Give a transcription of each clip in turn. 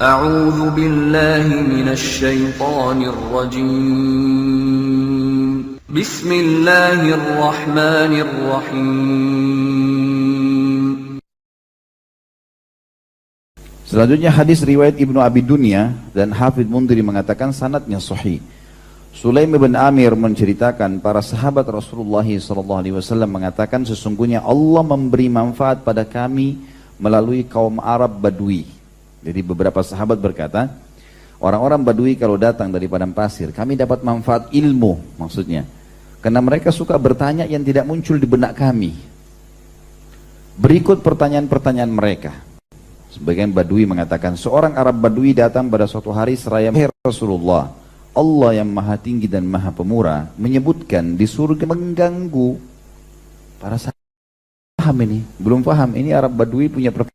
أعوذ بالله من الشيطان الرجيم بسم الله الرحمن الرحيم. Selanjutnya hadis riwayat Ibnu Abi Dunya dan Hafidz Mundhiri mengatakan sanadnya sahih. Sulaim bin Amir menceritakan para sahabat Rasulullah SAW mengatakan sesungguhnya Allah memberi manfaat pada kami melalui kaum Arab Badui. Jadi beberapa sahabat berkata, orang-orang Badui kalau datang dari padang pasir, kami dapat manfaat ilmu maksudnya. Karena mereka suka bertanya yang tidak muncul di benak kami. Berikut pertanyaan-pertanyaan mereka. Sebagian Badui mengatakan, seorang Arab Badui datang pada suatu hari seraya, "Hai Rasulullah, Allah yang maha tinggi dan maha pemurah menyebutkan di surga mengganggu." Para sahabat paham ini, belum paham. Ini Arab Badui punya pertanyaan.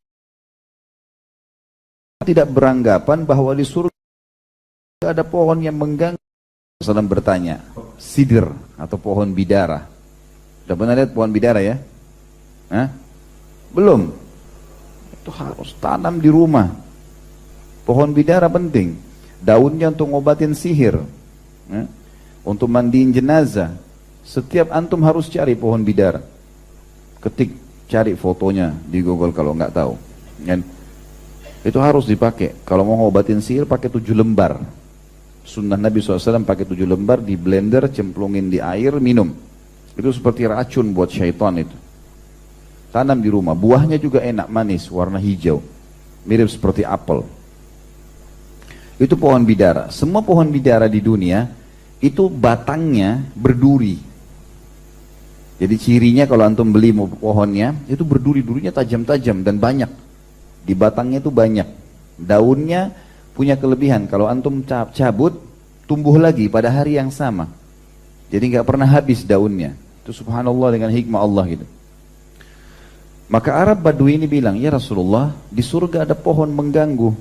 Tidak beranggapan bahwa di surga ada pohon yang mengganggu. Rasulullah bertanya, sidir atau pohon bidara. Sudah pernah lihat pohon bidara ya? Hah? Belum. Itu harus tanam di rumah. Pohon bidara penting. Daunnya untuk ngobatin sihir, untuk mandiin jenazah. Setiap antum harus cari pohon bidara. Ketik, cari fotonya di Google kalau nggak tahu. Itu harus dipakai. Kalau mau ngobatin sihir pakai 7 lembar. Sunnah Nabi SAW pakai 7 lembar, di blender, cemplungin di air, minum. Itu seperti racun buat syaitan itu. Tanam di rumah. Buahnya juga enak, manis, warna hijau. Mirip seperti apel. Itu pohon bidara. Semua pohon bidara di dunia itu batangnya berduri. Jadi cirinya kalau antum beli pohonnya itu berduri, durinya tajam-tajam dan banyak. Di batangnya itu banyak. Daunnya punya kelebihan. Kalau antum cabut, tumbuh lagi pada hari yang sama. Jadi nggak pernah habis daunnya. Itu subhanallah dengan hikmah Allah gitu. Maka Arab Badui ini bilang, ya Rasulullah, di surga ada pohon mengganggu.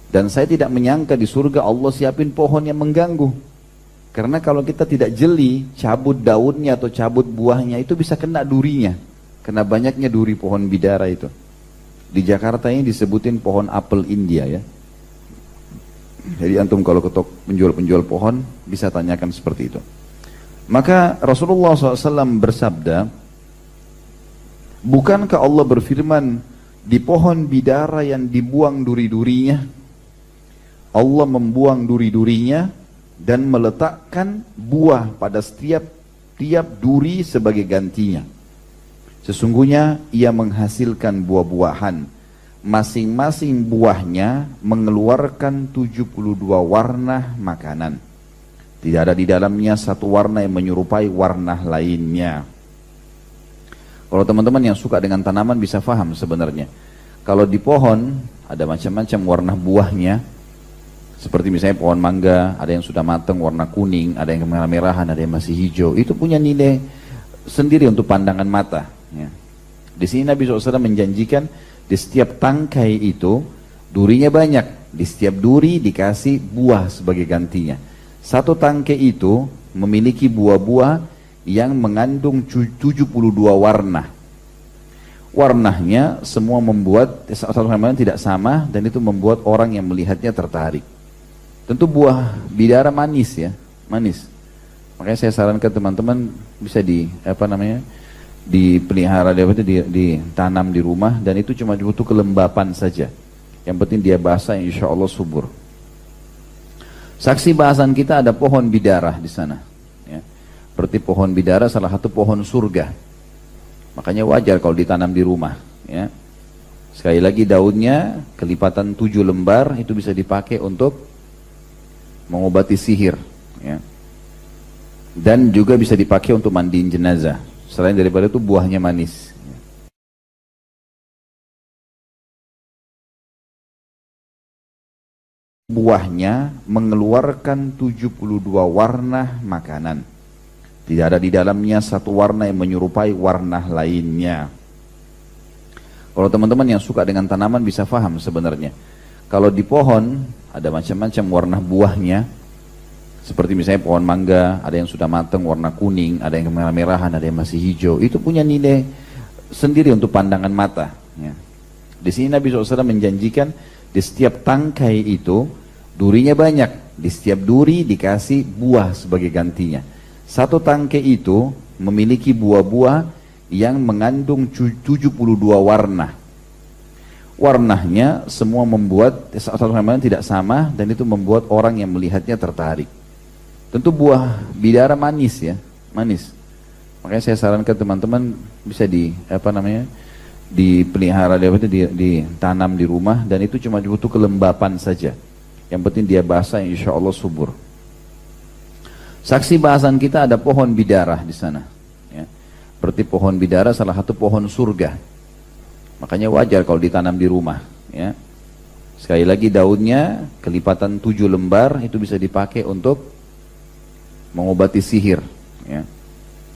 Dan saya tidak menyangka di surga Allah siapin pohon yang mengganggu. Karena kalau kita tidak jeli, cabut daunnya atau cabut buahnya, itu bisa kena durinya. Kena banyaknya duri pohon bidara itu. Di Jakarta ini disebutin pohon apel India ya. Jadi antum kalau ketok penjual-penjual pohon bisa tanyakan seperti itu. Maka Rasulullah SAW bersabda, bukankah Allah berfirman di pohon bidara yang dibuang duri-durinya, Allah membuang duri-durinya dan meletakkan buah pada setiap duri sebagai gantinya. Sesungguhnya ia menghasilkan buah-buahan. Masing-masing buahnya mengeluarkan 72 warna makanan. Tidak ada di dalamnya satu warna yang menyerupai warna lainnya. Kalau teman-teman yang suka dengan tanaman bisa paham sebenarnya. Kalau di pohon ada macam-macam warna buahnya. Seperti misalnya pohon mangga, ada yang sudah matang warna kuning, ada yang kemerah-merahan, ada yang masih hijau. Itu punya nilai sendiri untuk pandangan mata. Ya. Di sini Nabi SAW menjanjikan di setiap tangkai itu durinya banyak, di setiap duri dikasih buah sebagai gantinya. Satu tangkai itu memiliki buah-buah yang mengandung 72 warna. Warnanya semua membuat satu sama lain tidak sama, dan itu membuat orang yang melihatnya tertarik. Tentu buah bidara manis ya, manis. Makanya saya sarankan teman-teman bisa dipelihara, ditanam di rumah, dan itu cuma butuh kelembapan saja. Yang penting dia basah, insya Allah subur. Saksi bahasan kita ada pohon bidara di sana. Ya. Seperti pohon bidara salah satu pohon surga. Makanya wajar kalau ditanam di rumah. Ya. Sekali lagi daunnya kelipatan 7 lembar itu bisa dipakai untuk mengobati sihir. Ya. Dan juga bisa dipakai untuk mandiin jenazah. Selain daripada itu buahnya manis. Buahnya mengeluarkan 72 warna makanan. Tidak ada di dalamnya satu warna yang menyerupai warna lainnya. Kalau teman-teman yang suka dengan tanaman bisa paham sebenarnya. Kalau di pohon ada macam-macam warna buahnya. Seperti misalnya pohon mangga, ada yang sudah matang warna kuning, ada yang kemerah-merahan, ada yang masih hijau. Itu punya nilai sendiri untuk pandangan mata. Ya. Di sini Nabi SAW menjanjikan di setiap tangkai itu durinya banyak. Di setiap duri dikasih buah sebagai gantinya. Satu tangkai itu memiliki buah-buah yang mengandung 72 warna. Warnanya semua membuat satu sama lain tidak sama, dan itu membuat orang yang melihatnya tertarik. Tentu buah bidara manis ya, manis. Makanya saya sarankan teman-teman bisa dipelihara, ditanam di rumah, dan itu cuma butuh kelembapan saja. Yang penting dia basah, insya Allah subur. Saksi bahasan kita ada pohon bidara di sana. Ya. Berarti pohon bidara salah satu pohon surga. Makanya wajar kalau ditanam di rumah. Ya. Sekali lagi daunnya kelipatan 7 lembar itu bisa dipakai untuk mengobati sihir. Ya.